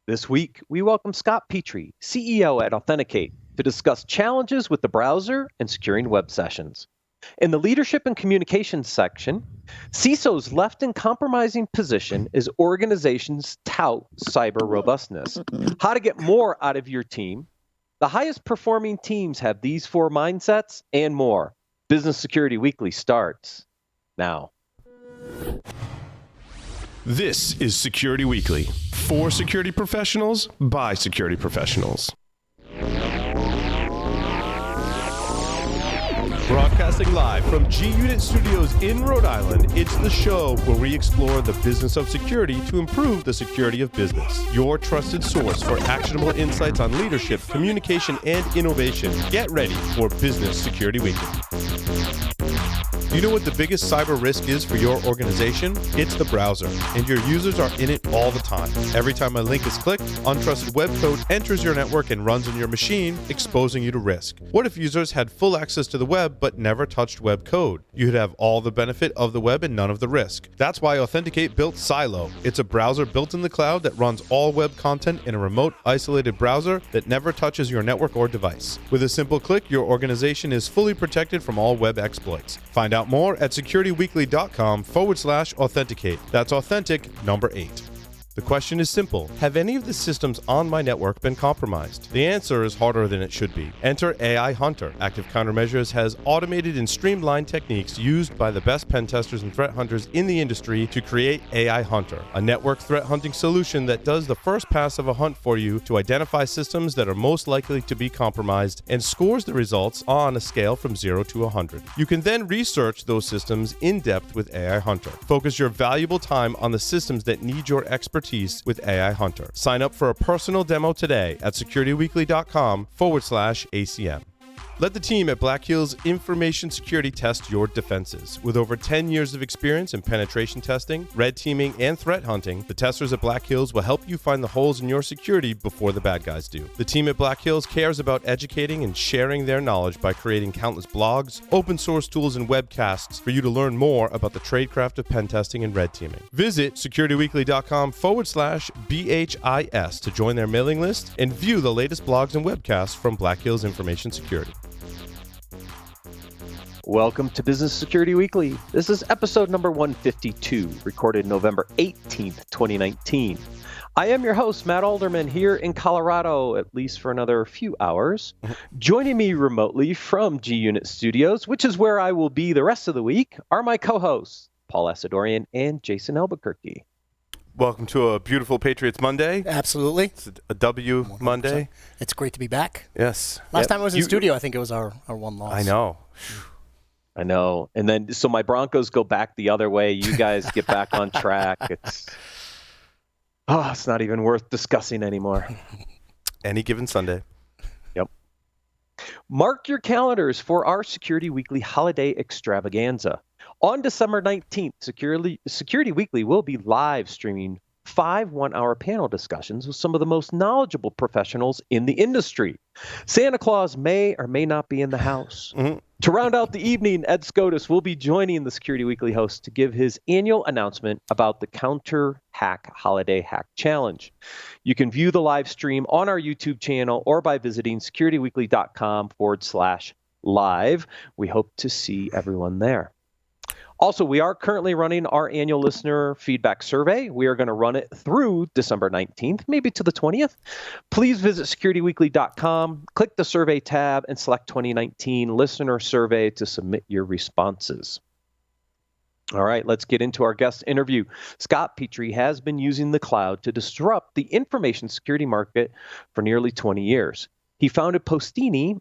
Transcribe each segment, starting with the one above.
This week, we welcome Scott Petry, CEO at Authenticate, to discuss challenges with the browser and securing web sessions. In the leadership and communications section, CISO's left in compromising position as organizations tout cyber robustness. How to get more out of your team. The highest performing teams have these 4 mindsets and more. Business Security Weekly starts now. This is Security Weekly, for security professionals, by security professionals. Broadcasting live from G-Unit Studios in Rhode Island, it's the show where we explore the business of security to improve the security of business. Your trusted source for actionable insights on leadership, communication, and innovation. Get ready for Business Security Weekly. You know what the biggest cyber risk is for your organization? It's the browser, and your users are in it all the time. Every time a link is clicked, untrusted web code enters your network and runs on your machine, exposing you to risk. What if users had full access to the web but never touched web code? You'd have all the benefit of the web and none of the risk. That's why Authenticate built Silo. It's a browser built in the cloud that runs all web content in a remote, isolated browser that never touches your network or device. With a simple click, your organization is fully protected from all web exploits. Find out more at securityweekly.com/authenticate. That's authentic number 8. The question is simple. Have any of the systems on my network been compromised? The answer is harder than it should be. Enter AI Hunter. Active Countermeasures has automated and streamlined techniques used by the best pen testers and threat hunters in the industry to create AI Hunter, a network threat hunting solution that does the first pass of a hunt for you to identify systems that are most likely to be compromised and scores the results on a scale from 0 to 100. You can then research those systems in depth with AI Hunter. Focus your valuable time on the systems that need your expertise with AI Hunter. Sign up for a personal demo today at securityweekly.com/ACM. Let the team at Black Hills Information Security test your defenses. With over 10 years of experience in penetration testing, red teaming, and threat hunting, the testers at Black Hills will help you find the holes in your security before the bad guys do. The team at Black Hills cares about educating and sharing their knowledge by creating countless blogs, open source tools, and webcasts for you to learn more about the tradecraft of pen testing and red teaming. Visit securityweekly.com/BHIS to join their mailing list and view the latest blogs and webcasts from Black Hills Information Security. Welcome to Business Security Weekly. This is episode number 152, recorded November 18th, 2019. I am your host, Matt Alderman, here in Colorado, at least for another few hours. Joining me remotely from G-Unit Studios, which is where I will be the rest of the week, are my co-hosts, Paul Asadorian and Jason Albuquerque. Welcome to a beautiful Patriots Monday. Absolutely. It's a W 100%. Monday. It's great to be back. Yes. Last time I was in studio, I think it was our one loss. I know. And then, so my Broncos go back the other way. You guys get back on track. It's not even worth discussing anymore. Any given Sunday. Yep. Mark your calendars for our Security Weekly holiday extravaganza. On December 19th, Security Weekly will be live streaming 5 one-hour panel discussions with some of the most knowledgeable professionals in the industry. Santa Claus may or may not be in the house. Mm-hmm. To round out the evening, Ed Scotus will be joining the Security Weekly host to give his annual announcement about the Counter Hack Holiday Hack Challenge. You can view the live stream on our YouTube channel or by visiting securityweekly.com/live. We hope to see everyone there. Also, we are currently running our annual listener feedback survey. We are going to run it through December 19th, maybe to the 20th. Please visit securityweekly.com, click the survey tab, and select 2019 listener survey to submit your responses. All right, let's get into our guest interview. Scott Petry has been using the cloud to disrupt the information security market for nearly 20 years. He founded Postini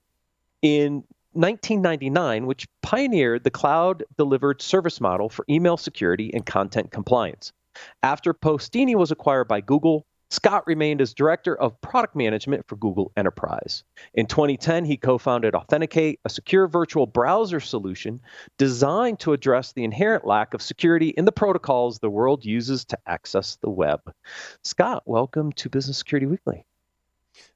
in 1999, which pioneered the cloud-delivered service model for email security and content compliance. After Postini was acquired by Google, Scott remained as Director of Product Management for Google Enterprise. In 2010, he co-founded Authenticate, a secure virtual browser solution designed to address the inherent lack of security in the protocols the world uses to access the web. Scott, welcome to Business Security Weekly.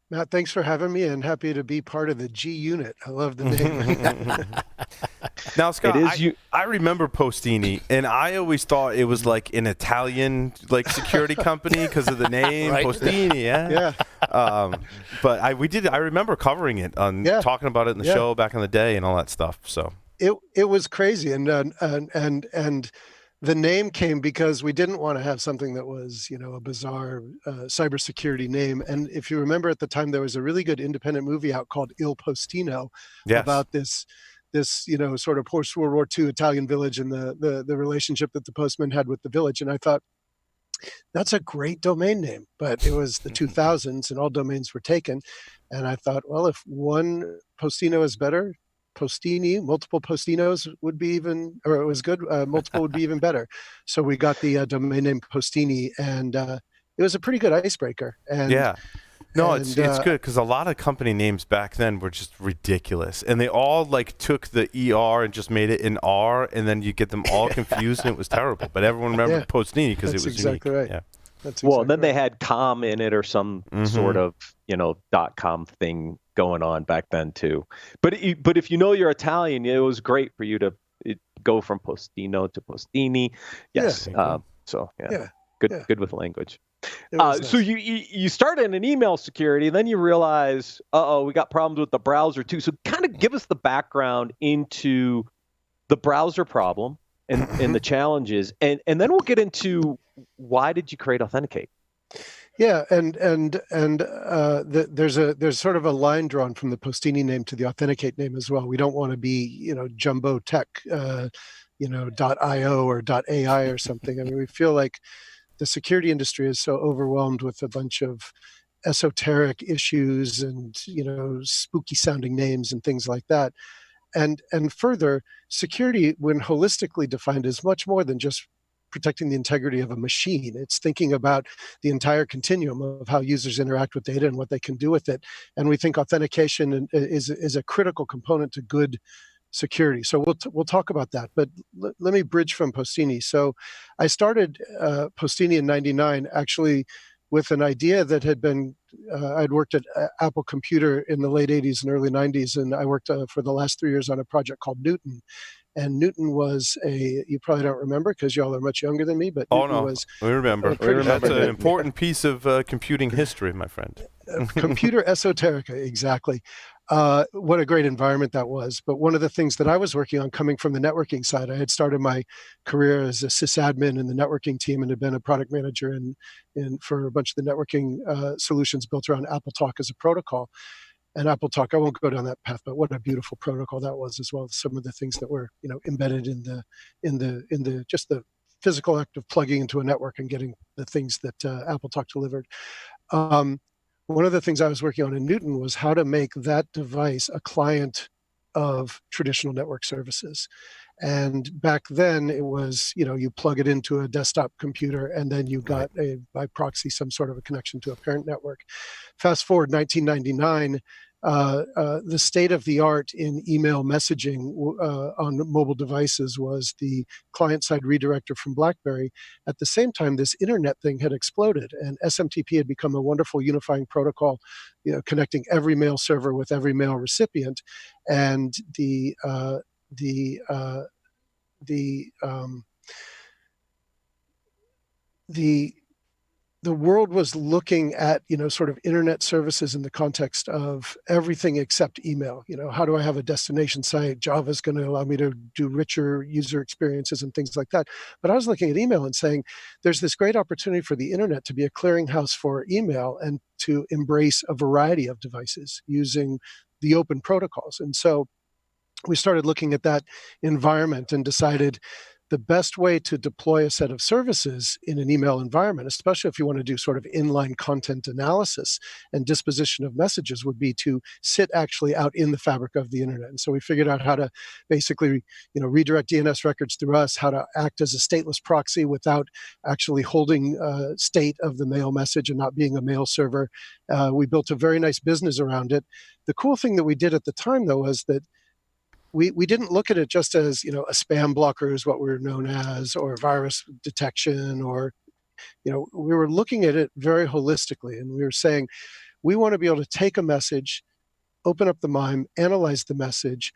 Matt, thanks for having me, and happy to be part of the G Unit. I love the name. Now, Scott, It is I remember Postini, and I always thought it was like an Italian security company because of the name Right. Postini. Yeah. But I remember covering it talking about it in the show back in the day and all that stuff. So it was crazy, and the name came because we didn't want to have something that was, a bizarre cybersecurity name. And if you remember, at the time, there was a really good independent movie out called Il Postino about this sort of post-World War II Italian village and the relationship that the postman had with the village. And I thought, that's a great domain name, but it was the 2000s and all domains were taken. And I thought, well, if one Postino is better, Postini, multiple Postinos would be even, or it was good, multiple would be even better. So we got the domain name Postini, and it was a pretty good icebreaker. And no, it's good because a lot of company names back then were just ridiculous, and they all took the ER and just made it an R, and then you get them all confused, and it was terrible. But everyone remembered Postini because it was exactly unique. Right. Yeah. That's well, exactly then they right. had com in it or some sort of .com thing going on back then too. But if you know you're Italian, it was great for you to go from Postino to Postini. Yes. Good with language. Nice. So you start in an email security, then you realize, we got problems with the browser too. So kind of give us the background into the browser problem and the challenges, and then we'll get into why did you create Authenticate. Yeah, and there's sort of a line drawn from the Postini name to the Authenticate name as well. We don't want to be jumbo tech, .io or .ai or something. I mean, we feel like the security industry is so overwhelmed with a bunch of esoteric issues and spooky sounding names and things like that. And further, security, when holistically defined, is much more than just protecting the integrity of a machine. It's thinking about the entire continuum of how users interact with data and what they can do with it. And we think authentication is a critical component to good security. So we'll talk about that. But let me bridge from Postini. So I started Postini in '99, actually, with an idea that had been, I'd worked at Apple Computer in the late 80s and early 90s, and I worked for the last 3 years on a project called Newton. And Newton was you probably don't remember because y'all are much younger than me, but Newton was... We remember. That's an important piece of computing history, my friend. Computer esoterica, exactly. What a great environment that was. But one of the things that I was working on coming from the networking side, I had started my career as a sysadmin in the networking team and had been a product manager for a bunch of the networking solutions built around AppleTalk as a protocol. And AppleTalk, I won't go down that path, but what a beautiful protocol that was as well. Some of the things that were, embedded in the just the physical act of plugging into a network and getting the things that AppleTalk delivered. One of the things I was working on in Newton was how to make that device a client of traditional network services. And back then it was, you plug it into a desktop computer and then you got by proxy some sort of a connection to a parent network. Fast forward 1999, the state of the art in email messaging on mobile devices was the client-side redirector from BlackBerry. At the same time, this internet thing had exploded, and SMTP had become a wonderful unifying protocol, connecting every mail server with every mail recipient. And the world was looking at, sort of internet services in the context of everything except email. How do I have a destination site? Java's going to allow me to do richer user experiences and things like that. But I was looking at email and saying, there's this great opportunity for the internet to be a clearinghouse for email and to embrace a variety of devices using the open protocols. And so we started looking at that environment and decided the best way to deploy a set of services in an email environment, especially if you want to do sort of inline content analysis and disposition of messages, would be to sit actually out in the fabric of the internet. And so we figured out how to basically, redirect DNS records through us, how to act as a stateless proxy without actually holding state of the mail message and not being a mail server. We built a very nice business around it. The cool thing that we did at the time, though, was that we didn't look at it just as, a spam blocker is what we were known as, or virus detection, or, we were looking at it very holistically. And we were saying, we want to be able to take a message, open up the MIME, analyze the message,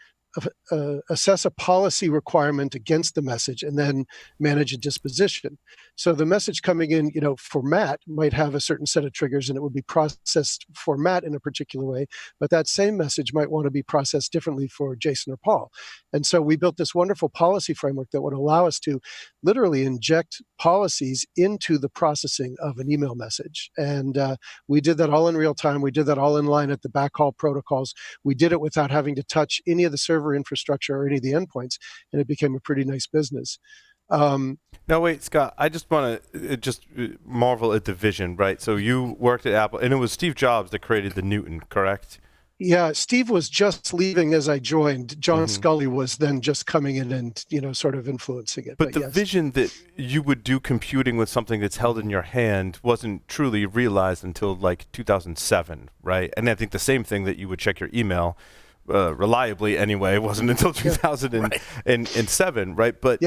assess a policy requirement against the message and then manage a disposition. So the message coming in, for Matt might have a certain set of triggers and it would be processed for Matt in a particular way, but that same message might want to be processed differently for Jason or Paul. And so we built this wonderful policy framework that would allow us to literally inject policies into the processing of an email message. And we did that all in real time. We did that all in line at the backhaul protocols. We did it without having to touch any of the server infrastructure or any of the endpoints, and it became a pretty nice business. Now, wait, Scott, I just want to marvel at the vision, right? So you worked at Apple, and it was Steve Jobs that created the Newton, correct? Yeah, Steve was just leaving as I joined. John Scully was then just coming in and, sort of influencing it. But the vision that you would do computing with something that's held in your hand wasn't truly realized until like 2007, right? And I think the same thing that you would check your email reliably anyway wasn't until 2007, right? But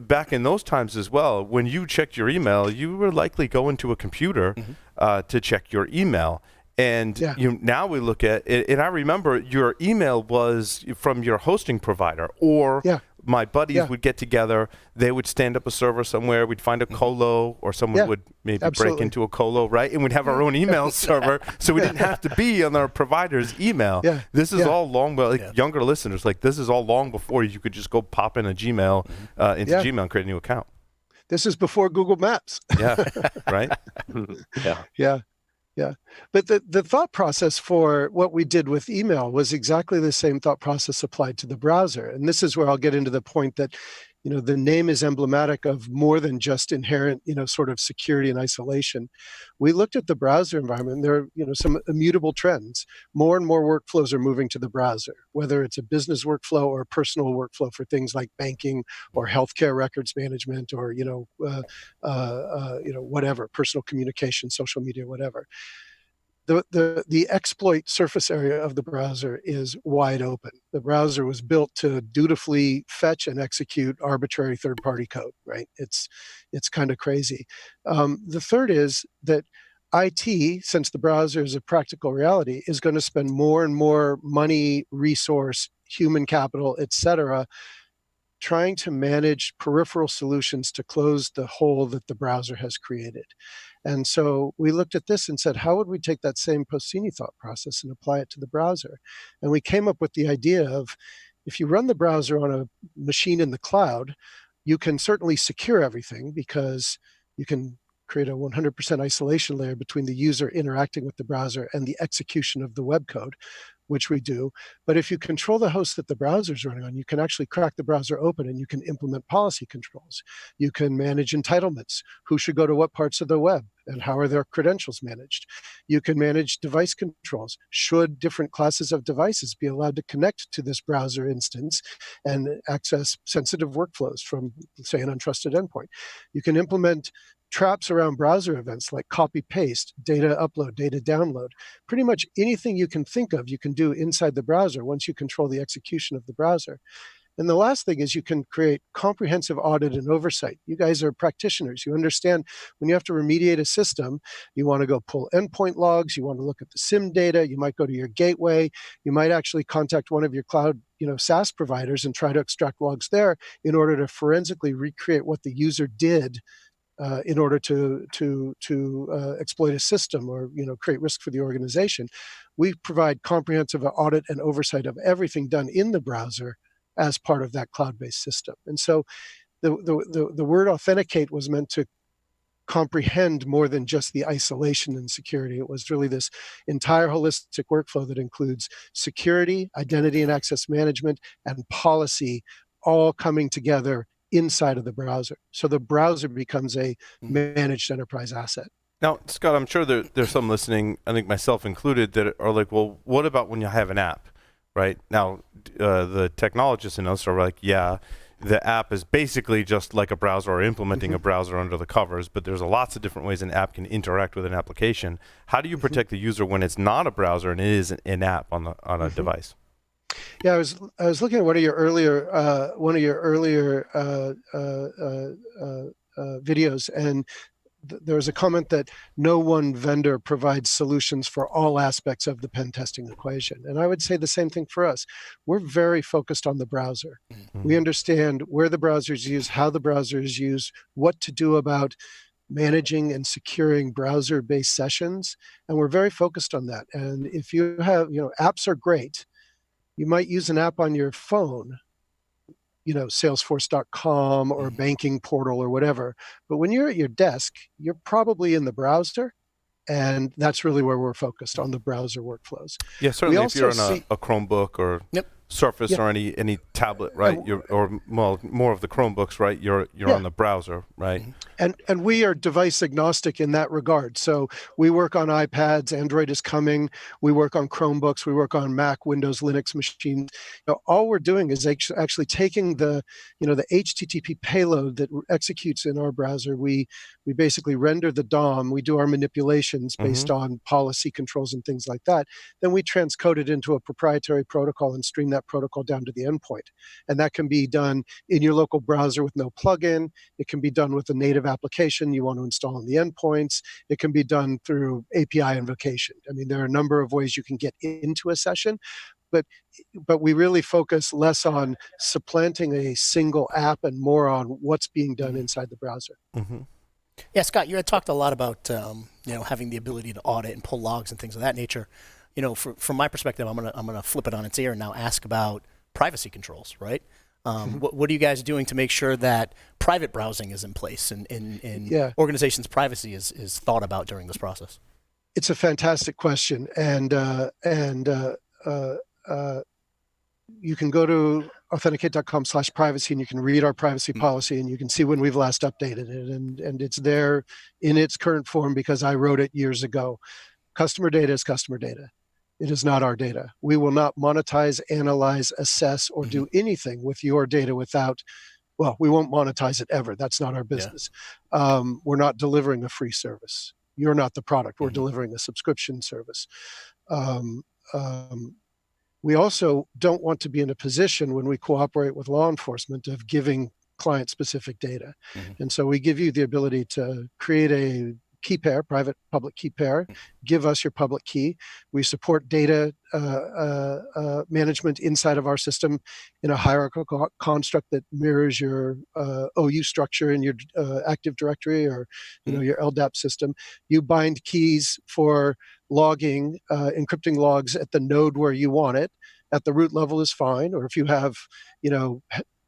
back in those times as well, when you checked your email, you were likely going to a computer to check your email. And now we look at it, and I remember your email was from your hosting provider, or my buddies would get together, they would stand up a server somewhere, we'd find a colo, or someone would maybe break into a colo, right? And we'd have our own email server, so we didn't have to be on our provider's email. This is all long, younger listeners, this is all long before you could just go pop in a Gmail into Gmail and create a new account. This is before Google Maps. Right? Yeah. But the thought process for what we did with email was exactly the same thought process applied to the browser. And this is where I'll get into the point that, the name is emblematic of more than just inherent, sort of security and isolation. We looked at the browser environment, and there are, some immutable trends. More and more workflows are moving to the browser, whether it's a business workflow or a personal workflow for things like banking or healthcare records management or, whatever, personal communication, social media, whatever. The exploit surface area of the browser is wide open. The browser was built to dutifully fetch and execute arbitrary third-party code, right? It's kind of crazy. The third is that IT, since the browser is a practical reality, is going to spend more and more money, resource, human capital, et cetera, trying to manage peripheral solutions to close the hole that the browser has created. And so we looked at this and said, how would we take that same Postini thought process and apply it to the browser? And we came up with the idea of, if you run the browser on a machine in the cloud, you can certainly secure everything because you can create a 100% isolation layer between the user interacting with the browser and the execution of the web code, which we do. But if you control the host that the browser is running on, you can actually crack the browser open and you can implement policy controls. You can manage entitlements, who should go to what parts of the web and how are their credentials managed. You can manage device controls. Should different classes of devices be allowed to connect to this browser instance and access sensitive workflows from, say, an untrusted endpoint? You can implement traps around browser events like copy paste, data upload, data download. Pretty much anything you can think of, you can do inside the browser once you control the execution of the browser. And the last thing is you can create comprehensive audit and oversight. You guys are practitioners. You understand when you have to remediate a system, you want to go pull endpoint logs, you want to look at the SIM data, you might go to your gateway, you might actually contact one of your cloud SaaS providers and try to extract logs there in order to forensically recreate what the user did in order to exploit a system or create risk for the organization. We provide comprehensive audit and oversight of everything done in the browser as part of that cloud-based system. And so the word authenticate was meant to comprehend more than just the isolation and security. It was really this entire holistic workflow that includes security, identity and access management, and policy all coming together inside of the browser. So the browser becomes a managed enterprise asset. Now, Scott, I'm sure there's some listening, I think myself included, that are like, well, what about when you have an app, right? Now, the technologists in us are like, yeah, the app is basically just like a browser or implementing a browser under the covers, but there's lots of different ways an app can interact with an application. How do you protect the user when it's not a browser and it is an app on a device? Yeah, I was looking at one of your earlier videos, and there's a comment that no one vendor provides solutions for all aspects of the pen testing equation. And I would say the same thing for us. We're very focused on the browser. We understand where the browser is used, how the browser is used, what to do about managing and securing browser-based sessions, and we're very focused on that. And if you have, apps are great. You might use an app on your phone, Salesforce.com or banking portal or whatever. But when you're at your desk, you're probably in the browser. And that's really where we're focused, on the browser workflows. Yeah, certainly if you're on a Chromebook or Surface or any tablet, right? More of the Chromebooks, right? You're on the browser, right? And we are device agnostic in that regard. So we work on iPads, Android is coming. We work on Chromebooks. We work on Mac, Windows, Linux machines. All we're doing is actually taking the HTTP payload that executes in our browser. We basically render the DOM. We do our manipulations based on policy controls and things like that. Then we transcode it into a proprietary protocol and stream that protocol down to the endpoint. And that can be done in your local browser with no plugin. It can be done with a native application you want to install on the endpoints. It can be done through API invocation. I mean, there are a number of ways you can get into a session, but we really focus less on supplanting a single app and more on what's being done inside the browser. Yeah, Scott, you had talked a lot about having the ability to audit and pull logs and things of that nature. From my perspective, I'm gonna flip it on its ear and now ask about privacy controls, right? What are you guys doing to make sure that private browsing is in place and organizations' privacy is thought about during this process? It's a fantastic question, and you can go to authenticate.com/privacy and you can read our privacy policy and you can see when we've last updated it, and it's there in its current form because I wrote it years ago. Customer data is customer data. It is not our data. We will not monetize, analyze, assess, or do anything with your data without, we won't monetize it ever. That's not our business. We're not delivering a free service. You're not the product. We're delivering a subscription service. We also don't want to be in a position when we cooperate with law enforcement of giving client-specific data. And so we give you the ability to create a key pair, private public key pair, give us your public key. We support data management inside of our system in a hierarchical construct that mirrors your OU structure in your Active Directory or your LDAP system. You bind keys for logging, encrypting logs at the node where you want it. At the root level is fine, or if you have,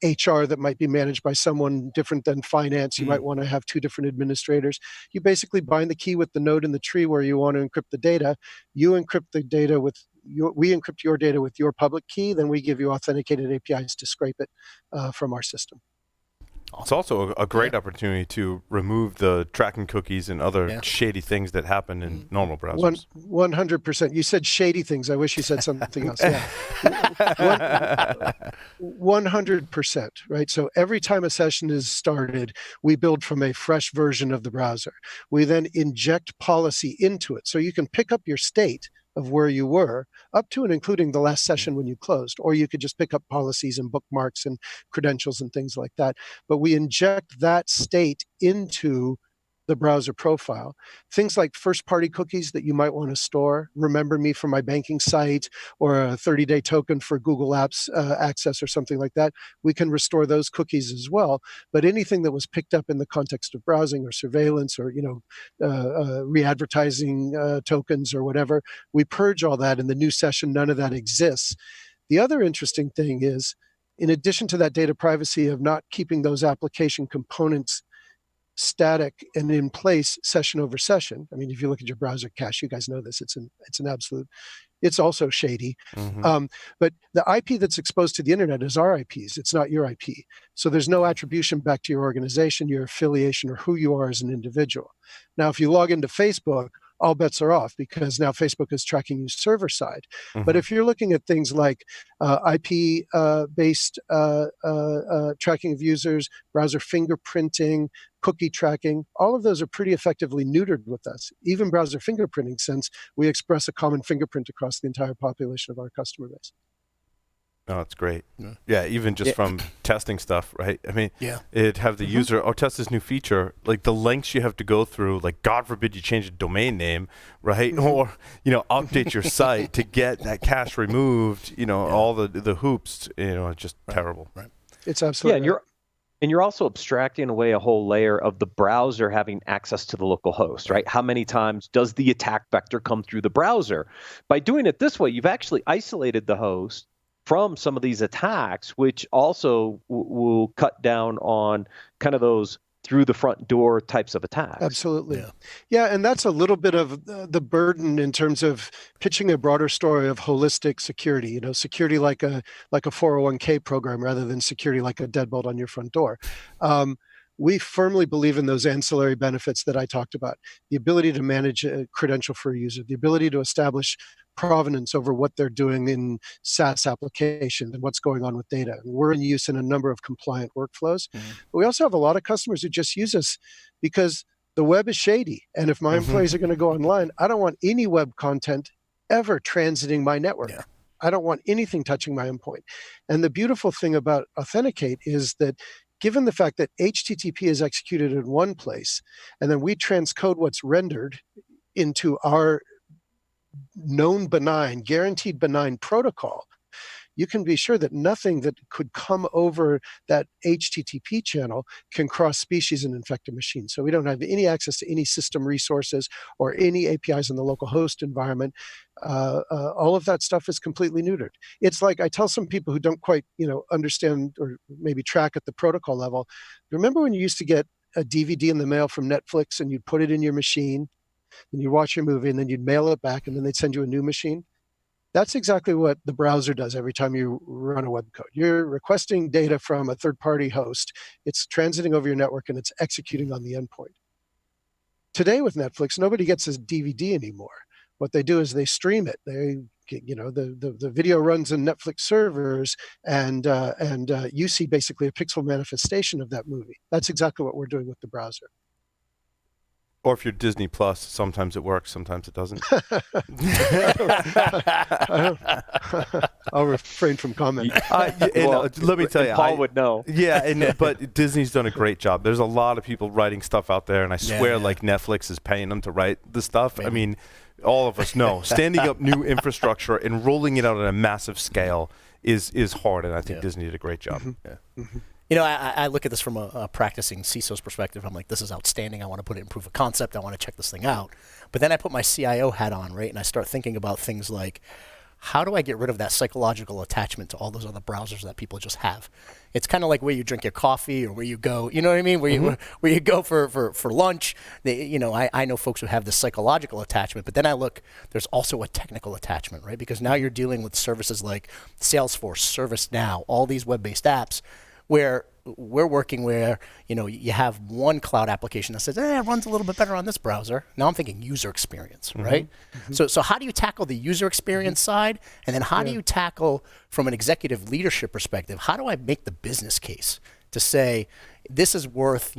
HR that might be managed by someone different than finance. You might want to have two different administrators. You basically bind the key with the node in the tree where you want to encrypt the data. You encrypt the data we encrypt your data with your public key. Then we give you authenticated APIs to scrape it from our system. It's also a great opportunity to remove the tracking cookies and other shady things that happen in normal browsers. 100%. You said shady things. I wish you said something else. 100%, right? So every time a session is started, we build from a fresh version of the browser. We then inject policy into it. So you can pick up your state of where you were, up to and including the last session when you closed, or you could just pick up policies and bookmarks and credentials and things like that. But we inject that state into the browser profile. Things like first-party cookies that you might want to store, remember me from my banking site, or a 30-day token for Google Apps access or something like that, we can restore those cookies as well. But anything that was picked up in the context of browsing or surveillance or re-advertising tokens or whatever, we purge all that in the new session. None of that exists. The other interesting thing is, in addition to that data privacy of not keeping those application components static and in place session over session. I mean, if you look at your browser cache, you guys know this. It's an absolute. It's also shady. But the IP that's exposed to the internet is our IPs. It's not your IP. So there's no attribution back to your organization, your affiliation, or who you are as an individual. Now, if you log into Facebook, all bets are off because now Facebook is tracking you server side. But if you're looking at things like IP-based tracking of users, browser fingerprinting, cookie tracking, all of those are pretty effectively neutered with us. Even browser fingerprinting, since we express a common fingerprint across the entire population of our customer base. Oh, that's great. Yeah, even just from testing stuff, right? I mean, it'd have the user, test this new feature, like the lengths you have to go through, like God forbid you change a domain name, right? Or, update your site to get that cache removed, all the hoops, just terrible. Right. It's absolutely And you're also abstracting away a whole layer of the browser having access to the local host, right? How many times does the attack vector come through the browser? By doing it this way, you've actually isolated the host from some of these attacks, which also will cut down on kind of those through the front door types of attacks. Absolutely. Yeah, and that's a little bit of the burden in terms of pitching a broader story of holistic security, security like a 401k program rather than security like a deadbolt on your front door. We firmly believe in those ancillary benefits that I talked about. The ability to manage a credential for a user, the ability to establish provenance over what they're doing in SaaS applications and what's going on with data. We're in use in a number of compliant workflows. But we also have a lot of customers who just use us because the web is shady. And if my employees are going to go online, I don't want any web content ever transiting my network. I don't want anything touching my endpoint. And the beautiful thing about Authenticate is that given the fact that HTTP is executed in one place, and then we transcode what's rendered into our known benign, guaranteed benign protocol, you can be sure that nothing that could come over that HTTP channel can cross species and infect a machine. So we don't have any access to any system resources or any APIs in the local host environment. All of that stuff is completely neutered. It's like I tell some people who don't quite, understand or maybe track at the protocol level. Remember when you used to get a DVD in the mail from Netflix and you'd put it in your machine and you'd watch your movie and then you'd mail it back and then they'd send you a new machine? That's exactly what the browser does every time you run a web code. You're requesting data from a third-party host. It's transiting over your network and it's executing on the endpoint. Today with Netflix, nobody gets a DVD anymore. What they do is they stream it. They, the video runs in Netflix servers, and you see basically a pixel manifestation of that movie. That's exactly what we're doing with the browser. Or if you're Disney Plus, sometimes it works, sometimes it doesn't. I'll refrain from comment. Let me tell you, Paul would know. Yeah, but Disney's done a great job. There's a lot of people writing stuff out there, and I swear, like Netflix is paying them to write the stuff. Maybe. I mean, all of us know standing up new infrastructure and rolling it out on a massive scale is hard, and I think Disney did a great job. I look at this from a practicing CISOs perspective. I'm like, this is outstanding. I want to put it in proof of concept. I want to check this thing out. But then I put my CIO hat on, right? And I start thinking about things like, how do I get rid of that psychological attachment to all those other browsers that people just have? It's kind of like where you drink your coffee or where you go, you know what I mean? Where you go for lunch. I know folks who have this psychological attachment, but then I look, there's also a technical attachment, right? Because now you're dealing with services like Salesforce, ServiceNow, all these web-based apps where we're working where, you have one cloud application that says, it runs a little bit better on this browser. Now I'm thinking user experience, right? So how do you tackle the user experience side? And then how do you tackle, from an executive leadership perspective, how do I make the business case to say, this is worth,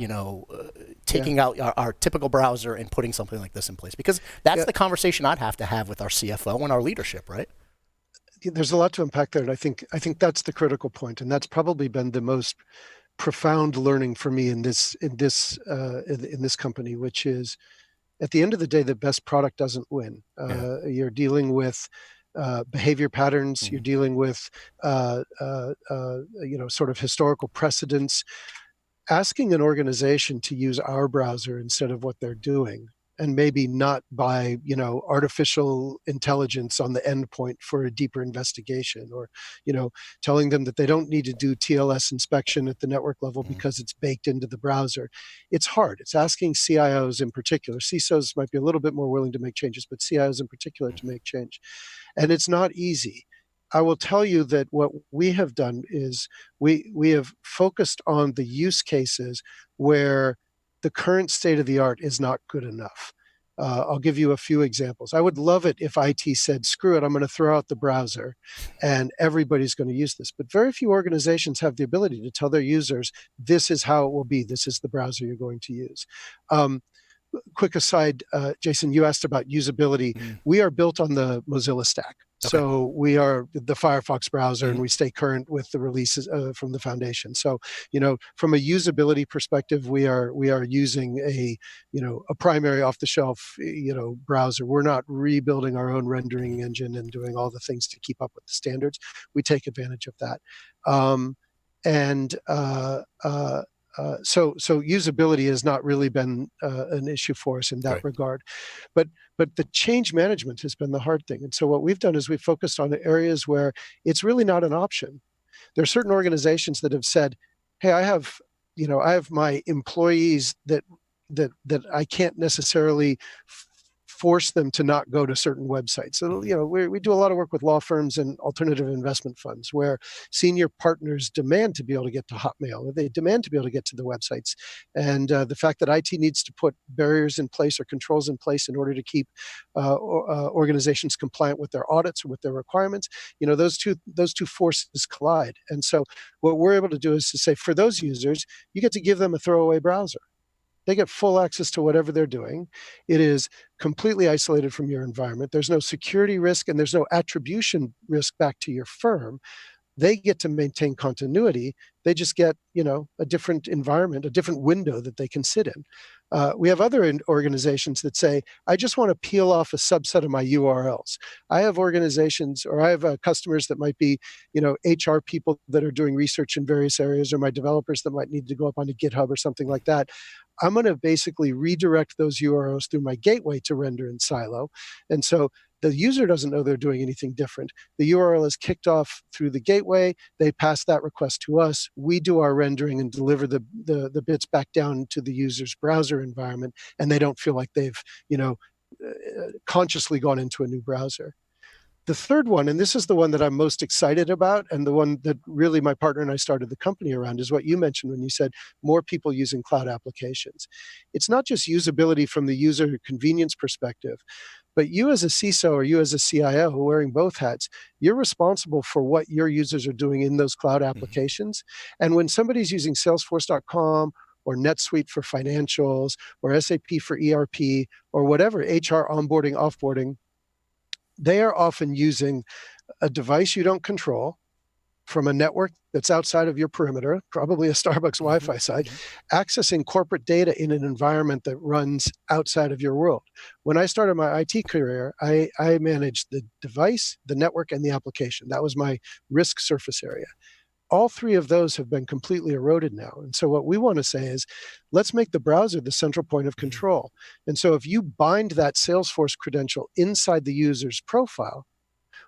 taking out our typical browser and putting something like this in place? Because that's the conversation I'd have to have with our CFO and our leadership, right? There's a lot to unpack there, and I think that's the critical point, and that's probably been the most profound learning for me in this company, which is, at the end of the day, the best product doesn't win. You're dealing with behavior patterns. You're dealing with sort of historical precedents. Asking an organization to use our browser instead of what they're doing, and maybe not by, artificial intelligence on the endpoint for a deeper investigation, or, telling them that they don't need to do TLS inspection at the network level because it's baked into the browser. It's hard. It's asking CIOs in particular. CISOs might be a little bit more willing to make changes, but CIOs in particular to make change. And it's not easy. I will tell you that what we have done is we have focused on the use cases where the current state of the art is not good enough. I'll give you a few examples. I would love it if IT said, screw it, I'm going to throw out the browser and everybody's going to use this. But very few organizations have the ability to tell their users, this is how it will be. This is the browser you're going to use. quick aside, Jason, you asked about usability. We are built on the Mozilla stack. Okay. So we are the Firefox browser, and we stay current with the releases from the foundation. So, from a usability perspective, we are using a primary off-the-shelf browser. We're not rebuilding our own rendering engine and doing all the things to keep up with the standards. We take advantage of that, so usability has not really been an issue for us in that regard, but the change management has been the hard thing. And so what we've done is we've focused on areas where it's really not an option. There are certain organizations that have said, "Hey, I have my employees that I can't necessarily force them to not go to certain websites." So, we do a lot of work with law firms and alternative investment funds where senior partners demand to be able to get to Hotmail. They demand to be able to get to the websites. And the fact that IT needs to put barriers in place or controls in place in order to keep organizations compliant with their audits or with their requirements, those two forces collide. And so what we're able to do is to say, for those users, you get to give them a throwaway browser. They get full access to whatever they're doing. It is completely isolated from your environment. There's no security risk and there's no attribution risk back to your firm. They get to maintain continuity. They just get, a different environment, a different window that they can sit in. We have other organizations that say, I just want to peel off a subset of my URLs. I have organizations, or I have customers that might be, HR people that are doing research in various areas, or my developers that might need to go up onto GitHub or something like that. I'm going to basically redirect those URLs through my gateway to render in silo. And so the user doesn't know they're doing anything different. The URL is kicked off through the gateway. They pass that request to us. We do our rendering and deliver the bits back down to the user's browser environment, and they don't feel like they've consciously gone into a new browser. The third one, and this is the one that I'm most excited about, and the one that really my partner and I started the company around, is what you mentioned when you said more people using cloud applications. It's not just usability from the user convenience perspective, but you as a CISO or you as a CIO wearing both hats, you're responsible for what your users are doing in those cloud applications. And when somebody's using Salesforce.com or NetSuite for financials or SAP for ERP or whatever, HR onboarding, offboarding, they are often using a device you don't control from a network that's outside of your perimeter, probably a Starbucks Wi-Fi site, accessing corporate data in an environment that runs outside of your world. When I started my IT career, I managed the device, the network, and the application. That was my risk surface area. All three of those have been completely eroded now. And so what we want to say is, let's make the browser the central point of control. And so if you bind that Salesforce credential inside the user's profile,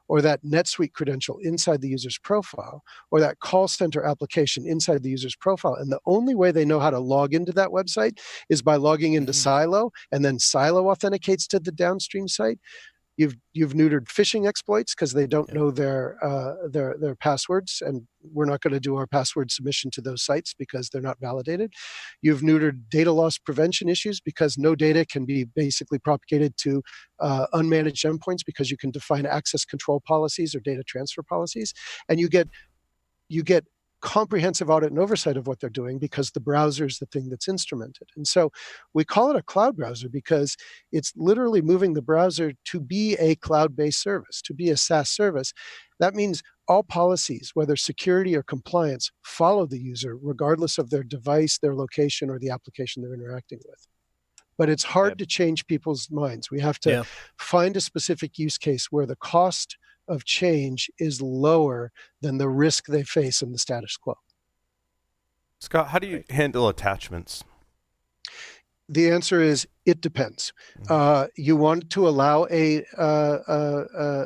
or that NetSuite credential inside the user's profile, or that call center application inside the user's profile, and the only way they know how to log into that website is by logging into Silo, and then Silo authenticates to the downstream site, You've neutered phishing exploits because they don't know their passwords, and we're not going to do our password submission to those sites because they're not validated. You've neutered data loss prevention issues because no data can be basically propagated to unmanaged endpoints because you can define access control policies or data transfer policies, and you get comprehensive audit and oversight of what they're doing because the browser is the thing that's instrumented. And so we call it a cloud browser because it's literally moving the browser to be a cloud-based service, to be a SaaS service. That means all policies, whether security or compliance, follow the user regardless of their device, their location, or the application they're interacting with. But it's hard to change people's minds. We have to find a specific use case where the cost of change is lower than the risk they face in the status quo. Scott, how do you handle attachments? The answer is it depends. You want to allow a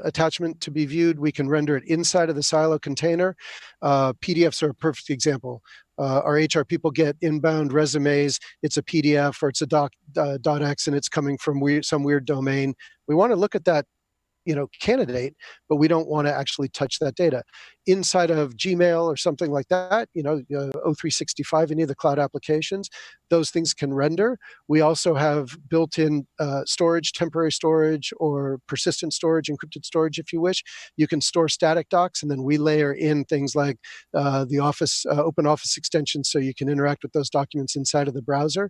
attachment to be viewed, we can render it inside of the silo container. PDFs are a perfect example. Our HR people get inbound resumes. It's a PDF or it's a .x and it's coming from some weird domain. We want to look at that candidate, but we don't want to actually touch that data. inside of Gmail or something like that, O365, any of the cloud applications, those things can render. We also have built-in storage, temporary storage, or persistent storage, encrypted storage, if you wish. You can store static docs, and then we layer in things like the Office, Open Office extensions, so you can interact with those documents inside of the browser.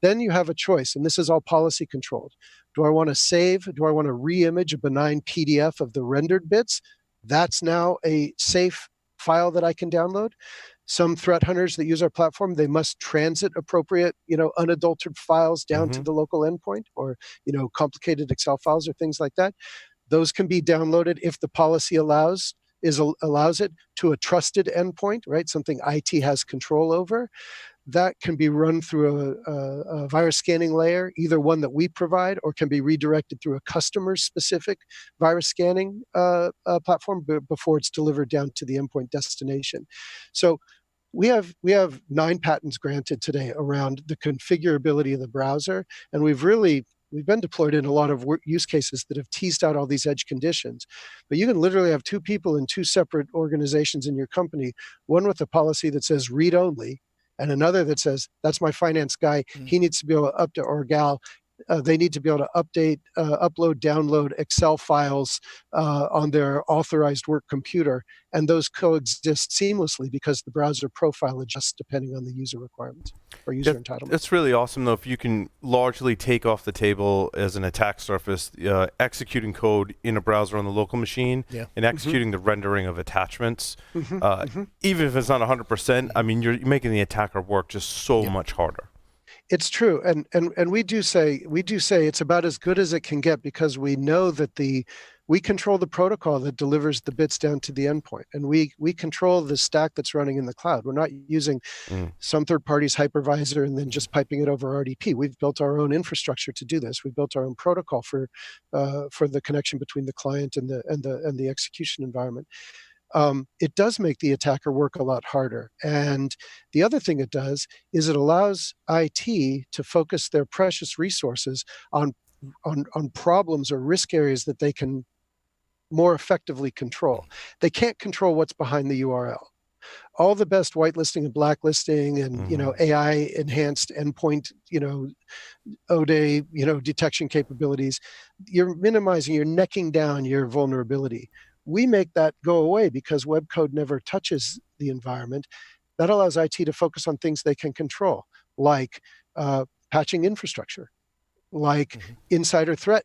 Then you have a choice, and this is all policy controlled. Do I want to save? Do I want to re-image a benign PDF of the rendered bits? That's now a safe file that I can download. Some threat hunters that use our platform, they must transit appropriate, unadulterated files down to the local endpoint, or, complicated Excel files or things like that. Those can be downloaded if the policy allows it to a trusted endpoint, right? Something IT has control over. That can be run through a virus scanning layer, either one that we provide, or can be redirected through a customer-specific virus scanning platform before it's delivered down to the endpoint destination. So we have 9 patents granted today around the configurability of the browser, and we've been deployed in a lot of use cases that have teased out all these edge conditions. But you can literally have 2 people in 2 separate organizations in your company, one with a policy that says read only, and another that says, that's my finance guy. He needs to be able to update, or gal, they need to be able to update, upload, download Excel files on their authorized work computer. And those coexist seamlessly because the browser profile adjusts depending on the user requirements or user entitlement. That's really awesome, though, if you can largely take off the table as an attack surface, executing code in a browser on the local machine and executing the rendering of attachments. Even if it's not 100%, I mean, you're making the attacker work just so much harder. It's true, and we do say it's about as good as it can get, because we know that we control the protocol that delivers the bits down to the endpoint, and we control the stack that's running in the cloud. We're not using some third party's hypervisor and then just piping it over RDP. We've built our own infrastructure to do this. We've built our own protocol for the connection between the client and the execution environment. It does make the attacker work a lot harder. And the other thing it does is it allows IT to focus their precious resources on problems or risk areas that they can more effectively control. They can't control what's behind the URL. All the best whitelisting and blacklisting and AI enhanced endpoint ODA detection capabilities, you're minimizing, you're necking down your vulnerability. We make that go away because web code never touches the environment. That allows IT to focus on things they can control, like patching infrastructure, like insider threat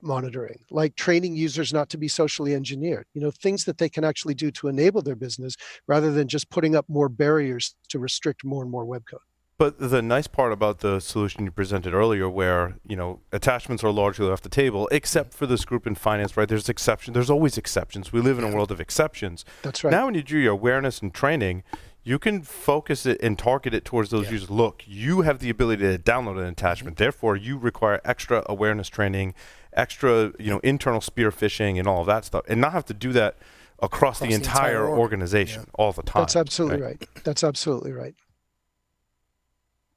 monitoring, like training users not to be socially engineered, things that they can actually do to enable their business rather than just putting up more barriers to restrict more and more web code. But the nice part about the solution you presented earlier, where attachments are largely off the table, except for this group in finance, right? There's exceptions. There's always exceptions. We live in a world of exceptions. That's right. Now, when you do your awareness and training, you can focus it and target it towards those users. Look, you have the ability to download an attachment. Therefore, you require extra awareness training, extra internal spear phishing, and all of that stuff, and not have to do that across the entire organization all the time. That's absolutely right. That's absolutely right.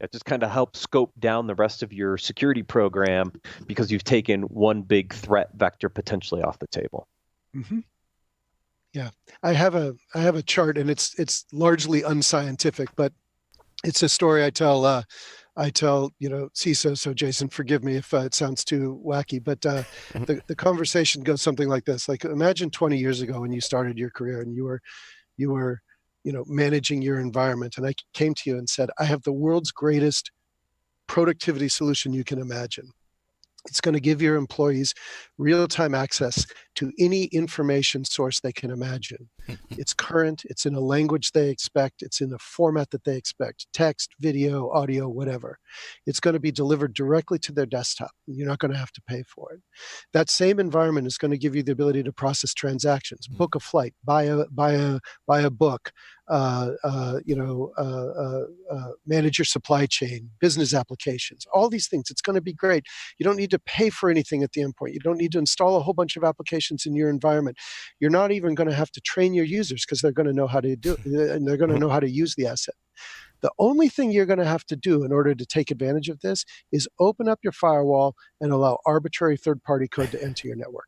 It just kind of helps scope down the rest of your security program because you've taken one big threat vector potentially off the table. Yeah, I have a chart, and it's largely unscientific, but it's a story I tell CISOs. So Jason, forgive me if it sounds too wacky, but the conversation goes something like this: like, imagine 20 years ago when you started your career and you were managing your environment, and I came to you and said, I have the world's greatest productivity solution you can imagine. It's going to give your employees real-time access to any information source they can imagine. It's current, it's in a language they expect, it's in a format that they expect, text, video, audio, whatever. It's going to be delivered directly to their desktop. You're not going to have to pay for it. That same environment is going to give you the ability to process transactions, book a flight, buy a book, manage your supply chain, business applications, all these things. It's going to be great. You don't need to pay for anything at the endpoint. You don't need to install a whole bunch of applications in your environment. You're not even going to have to train your users because they're going to know how to do it, and they're going to know how to use the asset. The only thing you're going to have to do in order to take advantage of this is open up your firewall and allow arbitrary third-party code to enter your network.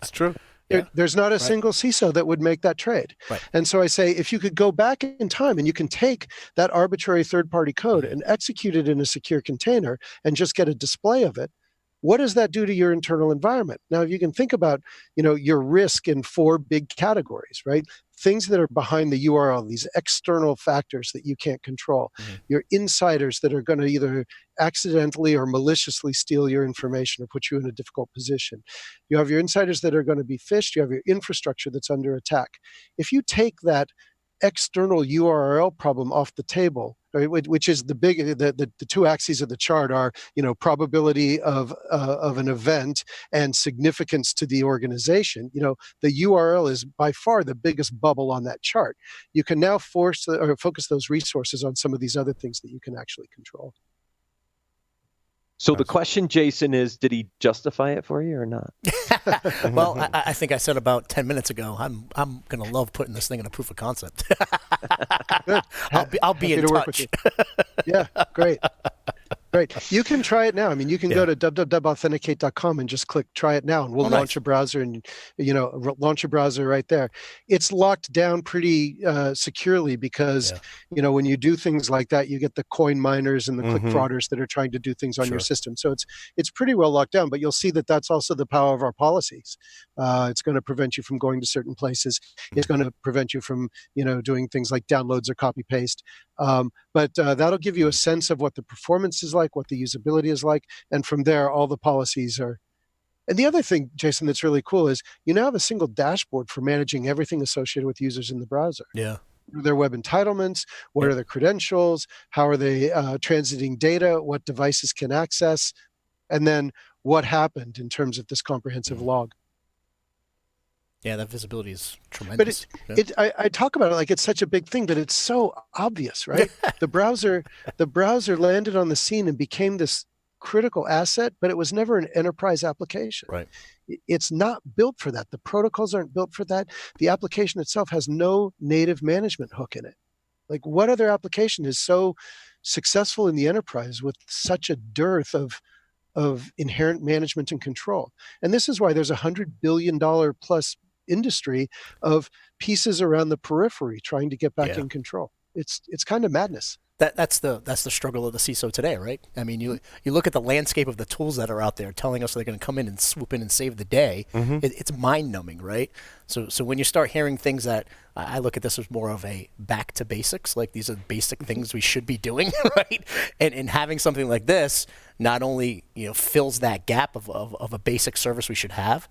It's true. Yeah. There's not a Right. single CISO that would make that trade. Right. And so I say, if you could go back in time and you can take that arbitrary third-party code and execute it in a secure container and just get a display of it, what does that do to your internal environment? Now, if you can think about, your risk in 4 big categories, right? Things that are behind the URL, these external factors that you can't control, your insiders that are going to either accidentally or maliciously steal your information or put you in a difficult position. You have your insiders that are going to be phished. You have your infrastructure that's under attack. If you take that external URL problem off the table, right, which is the 2 axes of the chart are, probability of an event and significance to the organization. The URL is by far the biggest bubble on that chart. You can now focus those resources on some of these other things that you can actually control. So the question, Jason, is, did he justify it for you or not? Well, I think I said about 10 minutes ago, I'm going to love putting this thing in a proof of concept. I'll be in touch. Yeah, great. Great. You can try it now. I mean, you can go to www.authenticate.com and just click try it now, and we'll launch a browser and, launch a browser right there. It's locked down pretty securely because, when you do things like that, you get the coin miners and the click frauders that are trying to do things on your system. So it's pretty well locked down, but you'll see that that's also the power of our policies. It's going to prevent you from going to certain places. It's going to prevent you from, doing things like downloads or copy paste. But that'll give you a sense of what the performance is like, what the usability is like, and from there, all the policies are. And the other thing, Jason, that's really cool is you now have a single dashboard for managing everything associated with users in the browser. Yeah. Their web entitlements, what are their credentials, how are they transiting data, what devices can access, and then what happened in terms of this comprehensive log. Yeah, that visibility is tremendous. But I talk about it like it's such a big thing, but it's so obvious, right? The browser landed on the scene and became this critical asset, but it was never an enterprise application. Right. It's not built for that. The protocols aren't built for that. The application itself has no native management hook in it. Like, what other application is so successful in the enterprise with such a dearth of inherent management and control? And this is why there's $100 billion plus industry of pieces around the periphery trying to get back in control. It's kind of madness. That's the struggle of the CISO today, right? I mean, you look at the landscape of the tools that are out there telling us they're going to come in and swoop in and save the day. It's mind-numbing, right? So when you start hearing things that I look at this as more of a back to basics, like these are basic things we should be doing, right? And having something like this not only fills that gap of a basic service we should have,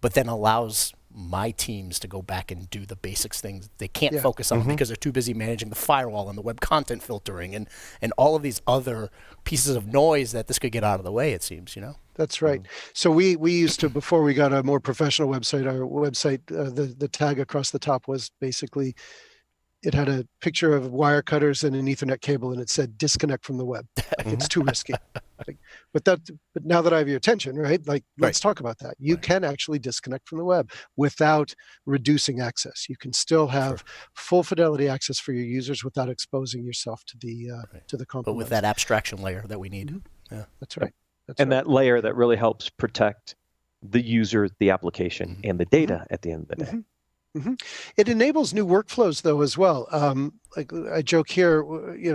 but then allows my teams to go back and do the basics things they can't focus on because they're too busy managing the firewall and the web content filtering and all of these other pieces of noise that this could get out of the way, it seems, That's right. So we used to, before we got a more professional website, our website, the tag across the top was basically, it had a picture of wire cutters and an Ethernet cable, and it said disconnect from the web. Like, it's too risky. But now that I have your attention, right? Let's talk about that. You can actually disconnect from the web without reducing access. You can still have full fidelity access for your users without exposing yourself to the compromise. But with that abstraction layer that we need. Yeah, that's right. That layer that really helps protect the user, the application, and the data at the end of the day. It enables new workflows, though, as well. Like I joke here,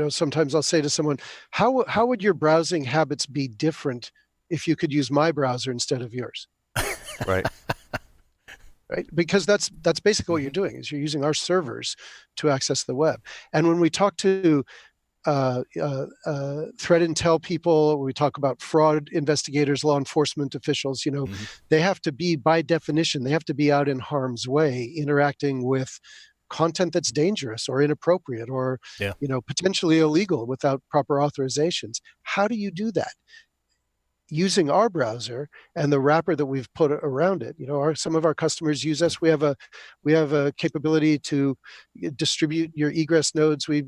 sometimes I'll say to someone, how would your browsing habits be different if you could use my browser instead of yours? Right. Right? Because that's basically what you're doing, is you're using our servers to access the web. And when we talk to threat intel people, we talk about fraud investigators, law enforcement officials, they have to be, by definition, they have to be out in harm's way interacting with content that's dangerous or inappropriate or potentially illegal without proper authorizations. How do you do that? Using our browser and the wrapper that we've put around it. Some of our customers use us. We have a capability to distribute your egress nodes. We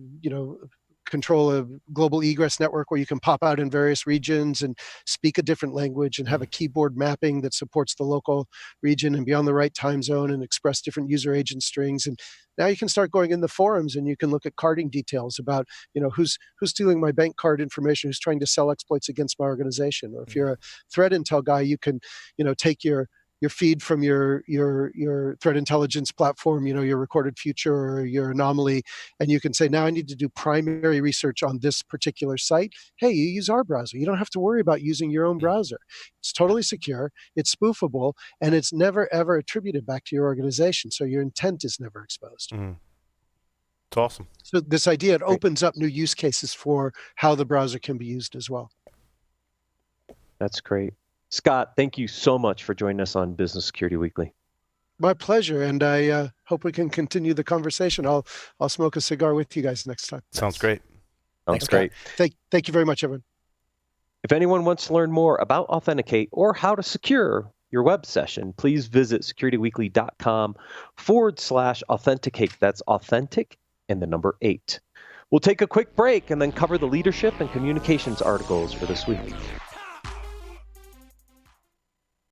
control a global egress network where you can pop out in various regions and speak a different language and have a keyboard mapping that supports the local region and be on the right time zone and express different user agent strings. And now you can start going in the forums and you can look at carding details about, who's stealing my bank card information, who's trying to sell exploits against my organization. Or if you're a threat intel guy, you can, take your feed from your threat intelligence platform, your recorded future or your anomaly, and you can say, now I need to do primary research on this particular site. Hey, you use our browser. You don't have to worry about using your own browser. It's totally secure, it's spoofable, and it's never ever attributed back to your organization. So your intent is never exposed. Mm. It's awesome. So this idea, it opens up new use cases for how the browser can be used as well. That's great. Scott, thank you so much for joining us on Business Security Weekly. My pleasure, and I hope we can continue the conversation. I'll smoke a cigar with you guys next time. Sounds great. Sounds great. Thank you very much, everyone. If anyone wants to learn more about Authenticate or how to secure your web session, please visit securityweekly.com/authenticate. That's authentic and the number 8. We'll take a quick break and then cover the leadership and communications articles for this week.